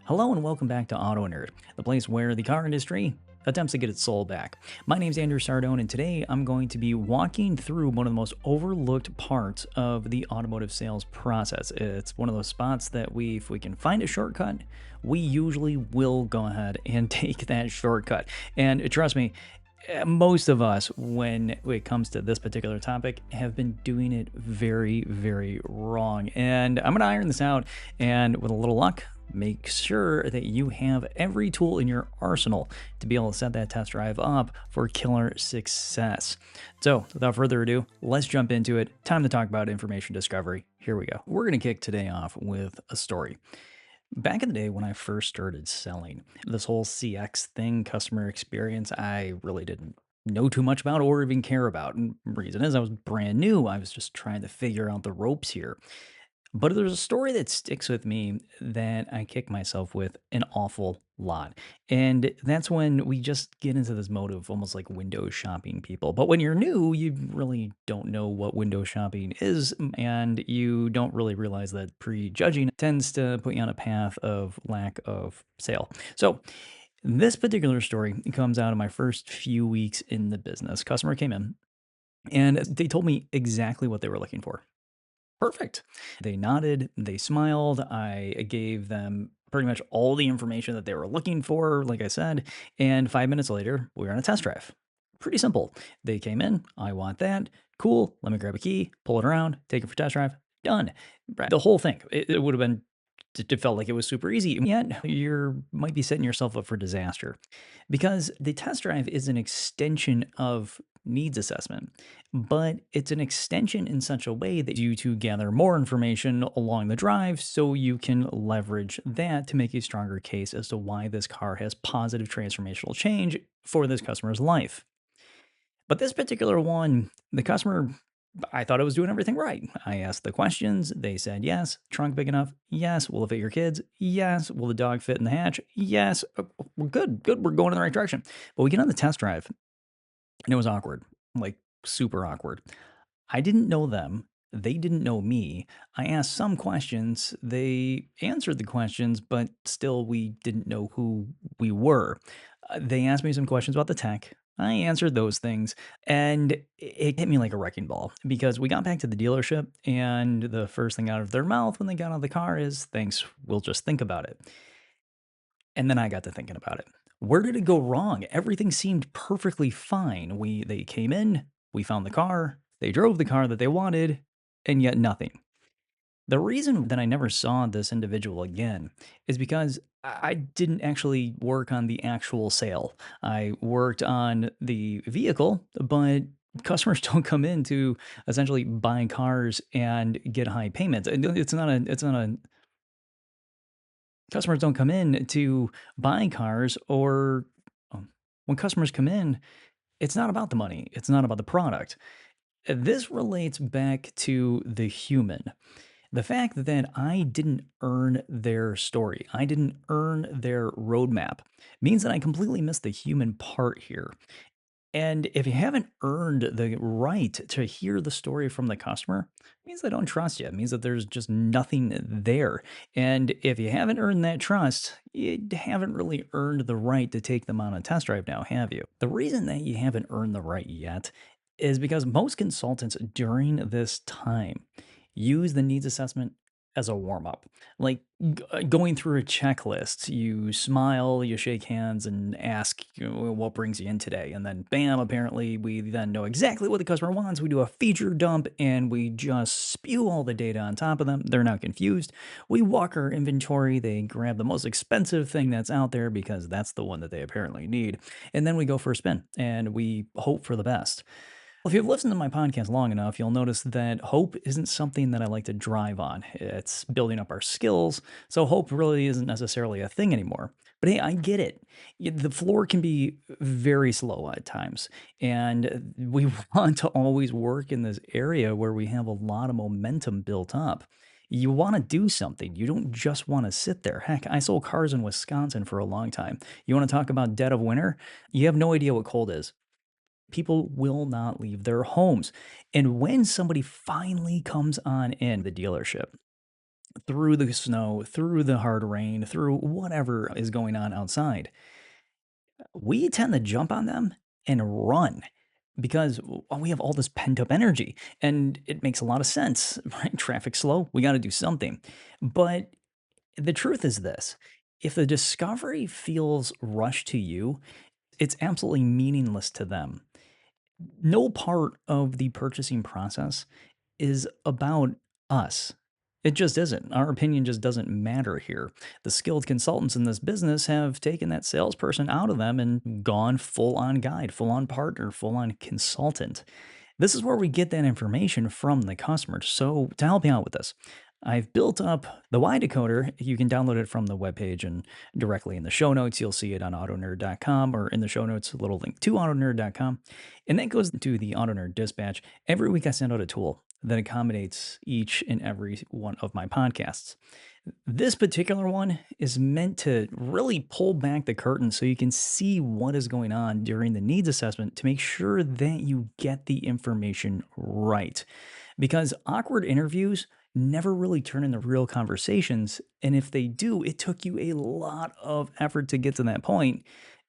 Hello and welcome back to AutoKnerd, the place where the car industry attempts to get its soul back. My name's Andrew Sardone, and today I'm going to be walking through one of the most overlooked parts of the automotive sales process. It's one of those spots that if we can find a shortcut, we usually will go ahead and take that shortcut. And trust me, most of us, when it comes to this particular topic, have been doing it very, very wrong. And I'm going to iron this out, and with a little luck, make sure that you have every tool in your arsenal to be able to set that test drive up for killer success. So, without further ado, let's jump into it. Time to talk about information discovery. Here we go. We're going to kick today off with a story. Back in the day when I first started selling, this whole CX thing, customer experience, I really didn't know too much about or even care about. And the reason is I was brand new. I was just trying to figure out the ropes here. But there's a story that sticks with me that I kick myself with an awful lot. And that's when we just get into this mode of almost like window shopping people. But when you're new, you really don't know what window shopping is. And you don't really realize that prejudging tends to put you on a path of lack of sale. So, this particular story comes out of my first few weeks in the business. Customer came in and they told me exactly what they were looking for. Perfect. They nodded, they smiled. I gave them pretty much all the information that they were looking for, like I said. And 5 minutes later, we were on a test drive. Pretty simple. They came in, I want that. Cool. Let me grab a key, pull it around, take it for test drive. Done. Right. The whole thing. It would have been, it felt like it was super easy. Yet you might be setting yourself up for disaster because the test drive is an extension of needs assessment, but it's an extension in such a way that you to gather more information along the drive so you can leverage that to make a stronger case as to why this car has positive transformational change for this customer's life. But this particular one, the customer, I thought I was doing everything right. I asked the questions. They said yes. Trunk big enough? Yes. Will it fit your kids? Yes. Will the dog fit in the hatch? Yes. We're good. Good. We're going in the right direction. But we get on the test drive and it was awkward, like super awkward. I didn't know them. They didn't know me. I asked some questions. They answered the questions, but still, we didn't know who we were. They asked me some questions about the tech. I answered those things, and it hit me like a wrecking ball because we got back to the dealership, and the first thing out of their mouth when they got out of the car is, "Thanks, we'll just think about it." And then I got to thinking about it. Where did it go wrong? Everything seemed perfectly fine. They came in, we found the car, they drove the car that they wanted, and yet nothing. The reason that I never saw this individual again is because I didn't actually work on the actual sale. I worked on the vehicle, but customers don't come in to essentially buy cars and get high payments. It's not a customers don't come in to buy cars or when customers come in, it's not about the money. It's not about the product. This relates back to the human. The fact that I didn't earn their story, I didn't earn their roadmap, means that I completely missed the human part here. And if you haven't earned the right to hear the story from the customer, it means they don't trust you. It means that there's just nothing there. And if you haven't earned that trust, you haven't really earned the right to take them on a test drive now, have you? The reason that you haven't earned the right yet is because most consultants during this time use the needs assessment as a warm up. Like going through a checklist, you smile, you shake hands, and ask, what brings you in today? And then, bam, apparently, we then know exactly what the customer wants. We do a feature dump and we just spew all the data on top of them. They're not confused. We walk our inventory. They grab the most expensive thing that's out there because that's the one that they apparently need. And then we go for a spin and we hope for the best. Well, if you've listened to my podcast long enough, you'll notice that hope isn't something that I like to drive on. It's building up our skills, so hope really isn't necessarily a thing anymore. But hey, I get it. The floor can be very slow at times, and we want to always work in this area where we have a lot of momentum built up. You want to do something. You don't just want to sit there. Heck, I sold cars in Wisconsin for a long time. You want to talk about dead of winter? You have no idea what cold is. People will not leave their homes. And when somebody finally comes on in the dealership, through the snow, through the hard rain, through whatever is going on outside, we tend to jump on them and run because we have all this pent up energy and it makes a lot of sense, right? Traffic slow, we got to do something. But the truth is this: if the discovery feels rushed to you, it's absolutely meaningless to them. No part of the purchasing process is about us. It just isn't. Our opinion just doesn't matter here. The skilled consultants in this business have taken that salesperson out of them and gone full on guide, full on partner, full on consultant. This is where we get that information from the customer. So, to help you out with this, I've built up the Y decoder. You can download it from the webpage and directly in the show notes. You'll see it on AutoKnerd.com, or in the show notes, a little link to AutoKnerd.com. And that goes to the AutoKnerd dispatch. Every week, I send out a tool that accommodates each and every one of my podcasts. This particular one is meant to really pull back the curtain so you can see what is going on during the needs assessment to make sure that you get the information right. Because awkward interviews never really turn into real conversations. And if they do, it took you a lot of effort to get to that point.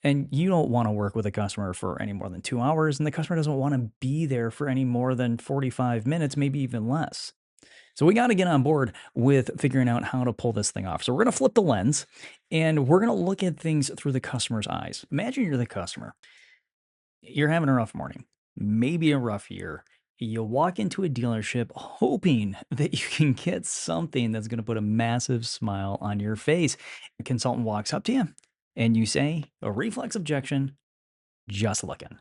And you don't want to work with a customer for any more than 2 hours, and the customer doesn't want to be there for any more than 45 minutes, maybe even less. So we got to get on board with figuring out how to pull this thing off. So we're going to flip the lens and we're going to look at things through the customer's eyes. Imagine you're the customer. You're having a rough morning, maybe a rough year. You walk into a dealership hoping that you can get something that's going to put a massive smile on your face. A consultant walks up to you and you say, a reflex objection, just looking.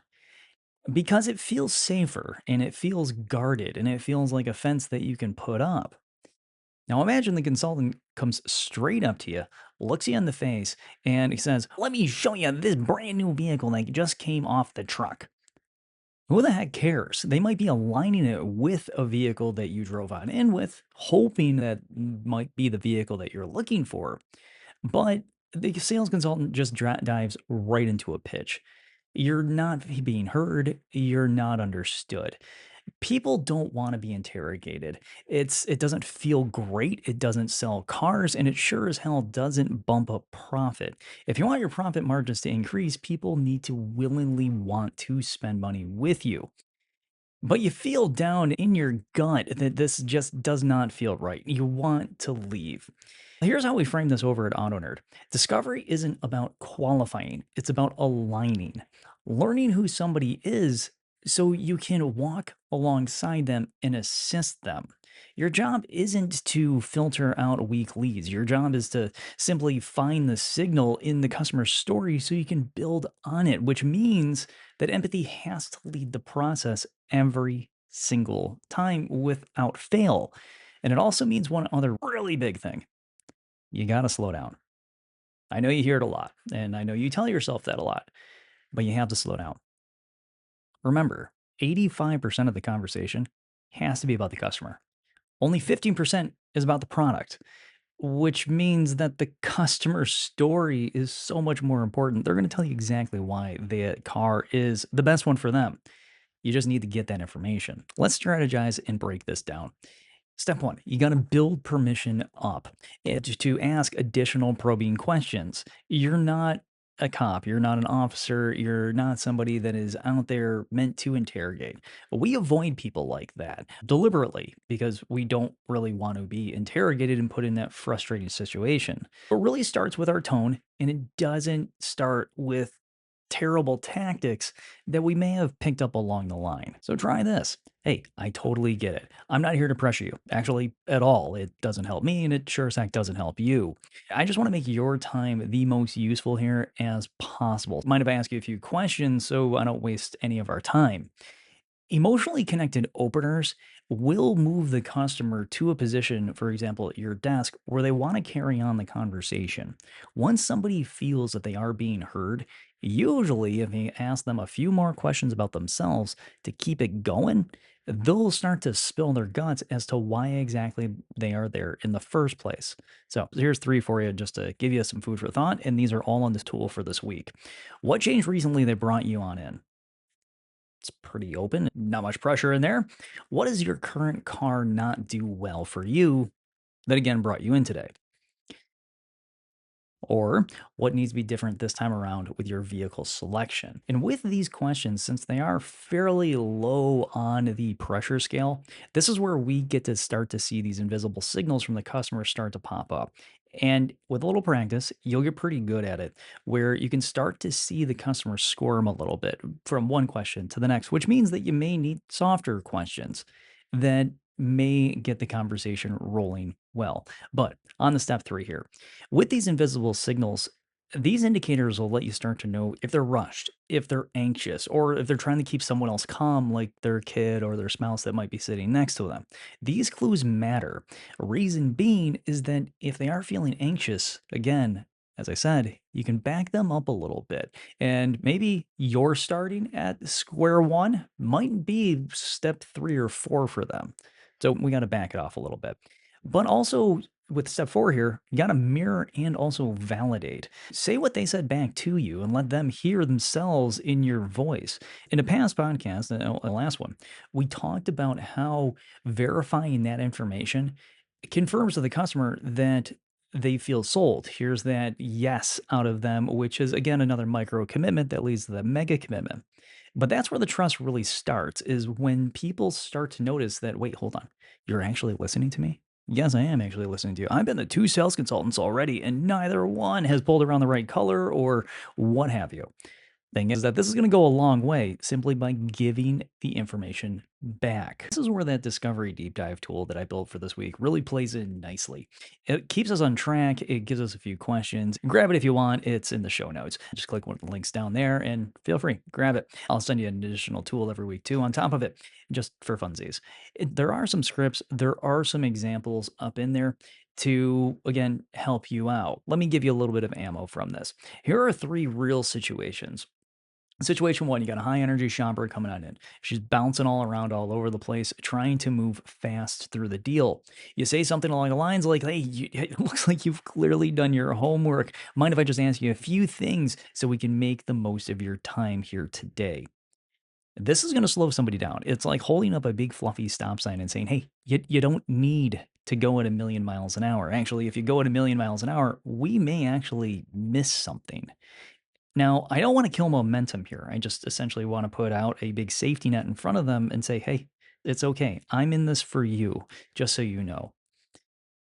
Because it feels safer and it feels guarded and it feels like a fence that you can put up. Now imagine the consultant comes straight up to you, looks you in the face, and he says, "Let me show you this brand new vehicle that just came off the truck." Who the heck cares? They might be aligning it with a vehicle that you drove on in with, hoping that might be the vehicle that you're looking for. But the sales consultant just dives right into a pitch. You're not being heard, you're not understood. People don't wanna be interrogated. It doesn't feel great, it doesn't sell cars, and it sure as hell doesn't bump up profit. If you want your profit margins to increase, people need to willingly want to spend money with you. But you feel down in your gut that this just does not feel right. You want to leave. Here's how we frame this over at AutoNerd. Discovery isn't about qualifying, it's about aligning. Learning who somebody is so you can walk alongside them and assist them. Your job isn't to filter out weak leads. Your job is to simply find the signal in the customer's story so you can build on it, which means that empathy has to lead the process every single time without fail. And it also means one other really big thing: you got to slow down. I know you hear it a lot, and I know you tell yourself that a lot, but you have to slow down. Remember, 85% of the conversation has to be about the customer. Only 15% is about the product, which means that the customer story is so much more important. They're going to tell you exactly why the car is the best one for them. You just need to get that information. Let's strategize and break this down. Step one, you got to build permission up to ask additional probing questions. You're not a cop, you're not an officer, you're not somebody that is out there meant to interrogate. We avoid people like that deliberately because we don't really want to be interrogated and put in that frustrating situation. It really starts with our tone, and it doesn't start with terrible tactics that we may have picked up along the line. So try this. Hey, I totally get it. I'm not here to pressure you, actually, at all. It doesn't help me, and it sure as heck doesn't help you. I just want to make your time the most useful here as possible. Mind if I ask you a few questions so I don't waste any of our time? Emotionally connected openers will move the customer to a position, for example, at your desk, where they want to carry on the conversation. Once somebody feels that they are being heard, usually if you ask them a few more questions about themselves to keep it going, they'll start to spill their guts as to why exactly they are there in the first place. So here's three for you just to give you some food for thought, and these are all on this tool for this week. What changed recently that brought you on in? It's pretty open, not much pressure in there. What does your current car not do well for you? that again brought you in today? Or what needs to be different this time around with your vehicle selection? And with these questions, since they are fairly low on the pressure scale, this is where we get to start to see these invisible signals from the customer start to pop up. And with a little practice, you'll get pretty good at it, where you can start to see the customer squirm a little bit from one question to the next, which means that you may need softer questions that may get the conversation rolling well. But on the step three here, with these invisible signals, these indicators will let you start to know if they're rushed, if they're anxious, or if they're trying to keep someone else calm, like their kid or their spouse that might be sitting next to them. These clues matter. Reason being is that if they are feeling anxious, again, as I said, you can back them up a little bit. And maybe you're starting at square one might be step three or four for them. So we got to back it off a little bit. But also, with step four here, you got to mirror and also validate. Say what they said back to you and let them hear themselves in your voice. In a past podcast, the last one, we talked about how verifying that information confirms to the customer that they feel sold. Here's that yes out of them, which is again another micro commitment that leads to the mega commitment. But that's where the trust really starts is when people start to notice that, wait, hold on, you're actually listening to me? Yes, I am actually listening to you. I've been to two sales consultants already, and neither one has pulled around the right color or what have you. Thing is that this is going to go a long way simply by giving the information back. This is where that discovery deep dive tool that I built for this week really plays in nicely. It keeps us on track. It gives us a few questions. Grab it if you want. It's in the show notes. Just click one of the links down there and feel free, grab it. I'll send you an additional tool every week too on top of it, just for funsies. There are some scripts, there are some examples up in there to again help you out. Let me give you a little bit of ammo from this. Here are three real situations. Situation one, you got a high energy shopper coming on in. She's bouncing all around all over the place, trying to move fast through the deal. You say something along the lines like, hey, it looks like you've clearly done your homework. Mind if I just ask you a few things so we can make the most of your time here today? This is going to slow somebody down. It's like holding up a big fluffy stop sign and saying, hey, you don't need to go at a million miles an hour. Actually, if you go at a million miles an hour, we may actually miss something. Now, I don't want to kill momentum here. I just essentially want to put out a big safety net in front of them and say, hey, it's okay. I'm in this for you, just so you know.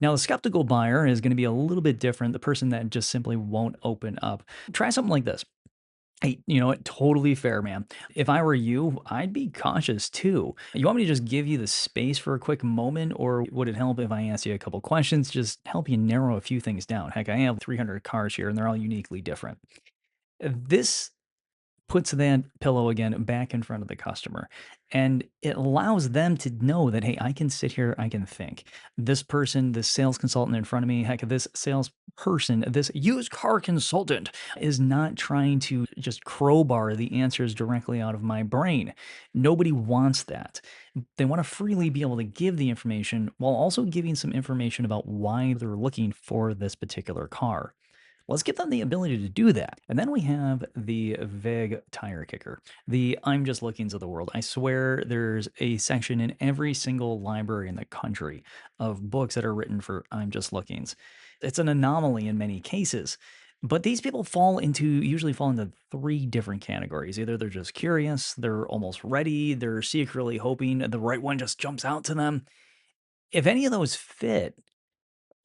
Now, the skeptical buyer is going to be a little bit different, the person that just simply won't open up. Try something like this. Hey, you know what? Totally fair, man. If I were you, I'd be cautious too. You want me to just give you the space for a quick moment, or would it help if I ask you a couple questions, just help you narrow a few things down? Heck, I have 300 cars here and they're all uniquely different. This puts that pillow again back in front of the customer. And it allows them to know that, hey, I can sit here, I can think. This person, this sales consultant in front of me, heck, this salesperson, this used car consultant is not trying to just crowbar the answers directly out of my brain. Nobody wants that. They want to freely be able to give the information while also giving some information about why they're looking for this particular car. Let's give them the ability to do that. And then we have the vague tire kicker, the I'm just lookings of the world. I swear there's a section in every single library in the country of books that are written for I'm just lookings. It's an anomaly in many cases. But these people usually fall into three different categories. Either they're just curious, they're almost ready, they're secretly hoping the right one just jumps out to them. If any of those fit,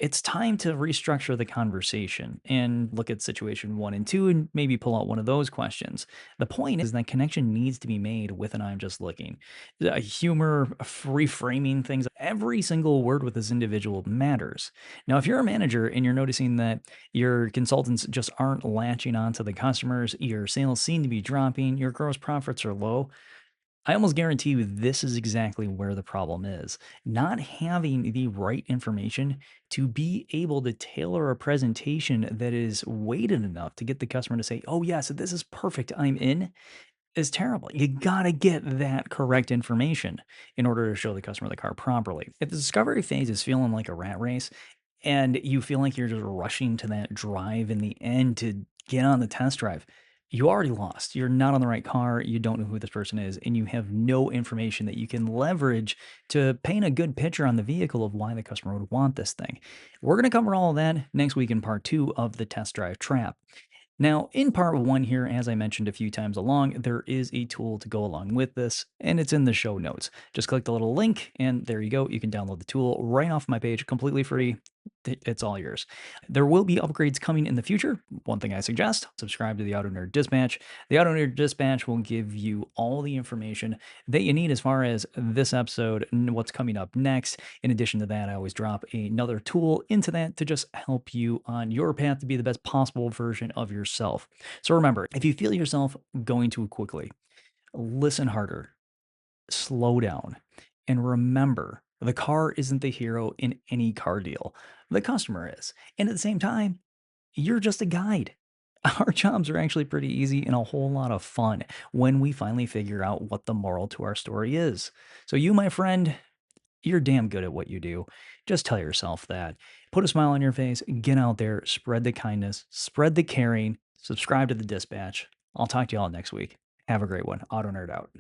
it's time to restructure the conversation and look at situation one and two and maybe pull out one of those questions. The point is that connection needs to be made with an I'm just looking. Humor, reframing things, every single word with this individual matters. Now, if you're a manager and you're noticing that your consultants just aren't latching on to the customers, your sales seem to be dropping, your gross profits are low, I almost guarantee you this is exactly where the problem is. Not having the right information to be able to tailor a presentation that is weighted enough to get the customer to say, oh, yes, this is perfect. I'm in is terrible. You got to get that correct information in order to show the customer the car properly. If the discovery phase is feeling like a rat race and you feel like you're just rushing to that drive in the end to get on the test drive, you already lost. You're not on the right car. You don't know who this person is, and you have no information that you can leverage to paint a good picture on the vehicle of why the customer would want this thing. We're going to cover all of that next week in part two of the test drive trap. Now, in part one here, as I mentioned a few times along, there is a tool to go along with this, and it's in the show notes. Just click the little link, and there you go. You can download the tool right off my page, completely free. It's all yours. There will be upgrades coming in the future. One thing I suggest, subscribe to the AutoNerd Dispatch. The AutoNerd Dispatch will give you all the information that you need as far as this episode and what's coming up next. In addition to that, I always drop another tool into that to just help you on your path to be the best possible version of yourself. So remember, if you feel yourself going too quickly, listen harder, slow down, and remember the car isn't the hero in any car deal. The customer is. And at the same time, you're just a guide. Our jobs are actually pretty easy and a whole lot of fun when we finally figure out what the moral to our story is. So, you, my friend, you're damn good at what you do. Just tell yourself that. Put a smile on your face, get out there, spread the kindness, spread the caring, subscribe to the dispatch. I'll talk to y'all next week. Have a great one. Auto Nerd out.